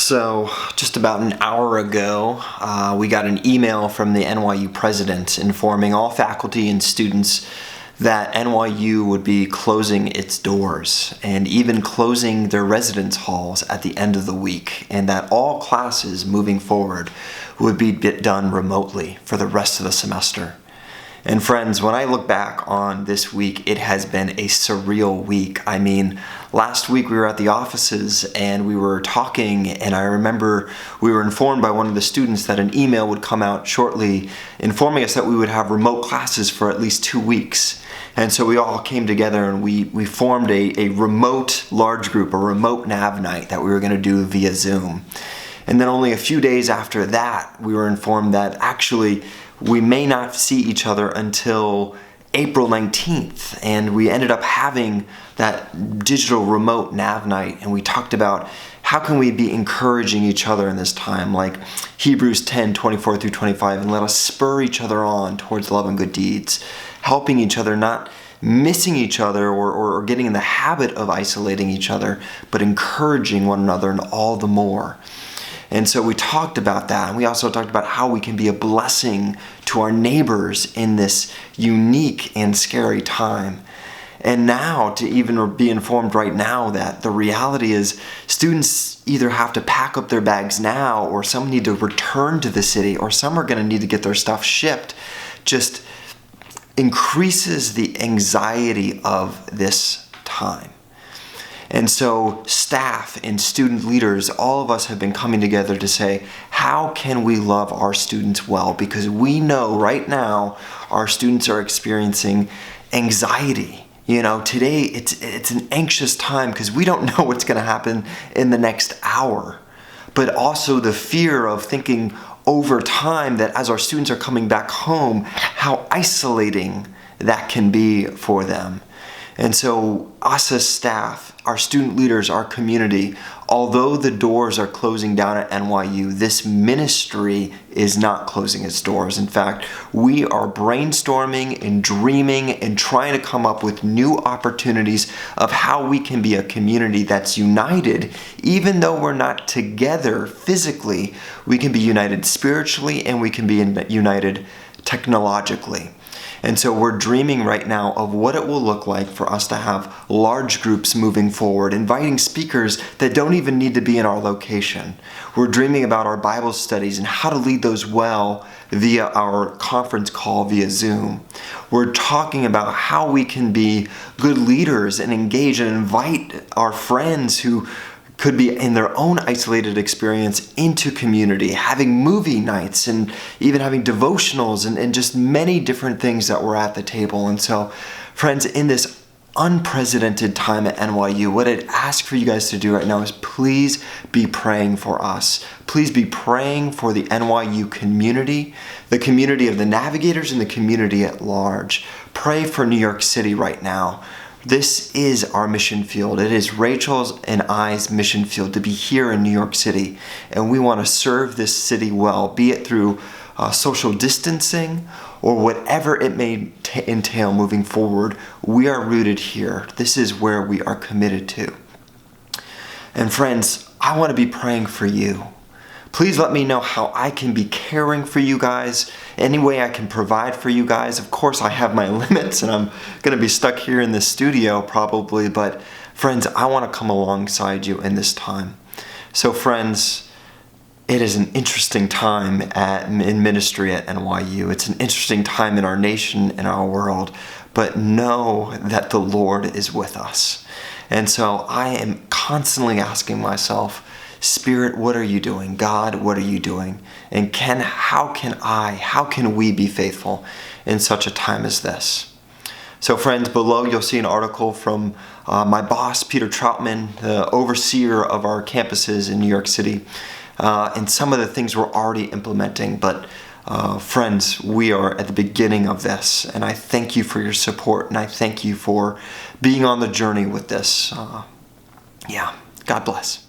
So just about an hour ago, we got an email from the NYU president informing all faculty and students that NYU would be closing its doors and even closing their residence halls at the end of the week, and that all classes moving forward would be done remotely for the rest of the semester. And friends, when I look back on this week, it has been a surreal week. I mean, last week we were at the offices and we were talking, and I remember we were informed by one of the students that an email would come out shortly informing us that we would have remote classes for at least 2 weeks. And so we all came together and we formed a remote large group, a remote Nav night that we were going to do via Zoom. And then only a few days after that, we were informed that actually we may not see each other until April 19th. And we ended up having that digital remote Nav night, and we talked about how can we be encouraging each other in this time, like Hebrews 10:24 through 25, and let us spur each other on towards love and good deeds, helping each other, not missing each other or getting in the habit of isolating each other, but encouraging one another and all the more. And so we talked about that, and we also talked about how we can be a blessing to our neighbors in this unique and scary time. And now to even be informed right now that the reality is students either have to pack up their bags now, or some need to return to the city, or some are going to need to get their stuff shipped, just increases the anxiety of this time. And so staff and student leaders, all of us have been coming together to say, how can we love our students well? Because we know right now our students are experiencing anxiety. You know, today it's an anxious time because we don't know what's going to happen in the next hour. But also the fear of thinking over time that as our students are coming back home, how isolating that can be for them. And so us as staff, our student leaders, our community, although the doors are closing down at NYU, this ministry is not closing its doors. In fact, we are brainstorming and dreaming and trying to come up with new opportunities of how we can be a community that's united. Even though we're not together physically, we can be united spiritually, and we can be united technologically. And so we're dreaming right now of what it will look like for us to have large groups moving forward, inviting speakers that don't even need to be in our location. We're dreaming about our Bible studies and how to lead those well via our conference call via Zoom. We're talking about how we can be good leaders and engage and invite our friends who could be in their own isolated experience into community, having movie nights and even having devotionals and just many different things that were at the table. And so, friends, in this unprecedented time at NYU, what I'd ask for you guys to do right now is please be praying for us. Please be praying for the NYU community, the community of the Navigators, and the community at large. Pray for New York City right now. This is our mission field. It is Rachel's and I's mission field to be here in New York City. And we want to serve this city well, be it through social distancing or whatever it may entail moving forward. We are rooted here. This is where we are committed to. And friends, I want to be praying for you. Please let me know how I can be caring for you guys, any way I can provide for you guys. Of course, I have my limits and I'm going to be stuck here in the studio probably, but friends, I want to come alongside you in this time. So friends, it is an interesting time in ministry at NYU. It's an interesting time in our nation and our world, but know that the Lord is with us. And so I am constantly asking myself, Spirit, what are you doing? God, what are you doing? And how can we be faithful in such a time as this? So friends, below you'll see an article from my boss, Peter Troutman, the overseer of our campuses in New York City, and some of the things we're already implementing. But friends, we are at the beginning of this, and I thank you for your support, and I thank you for being on the journey with this. God bless.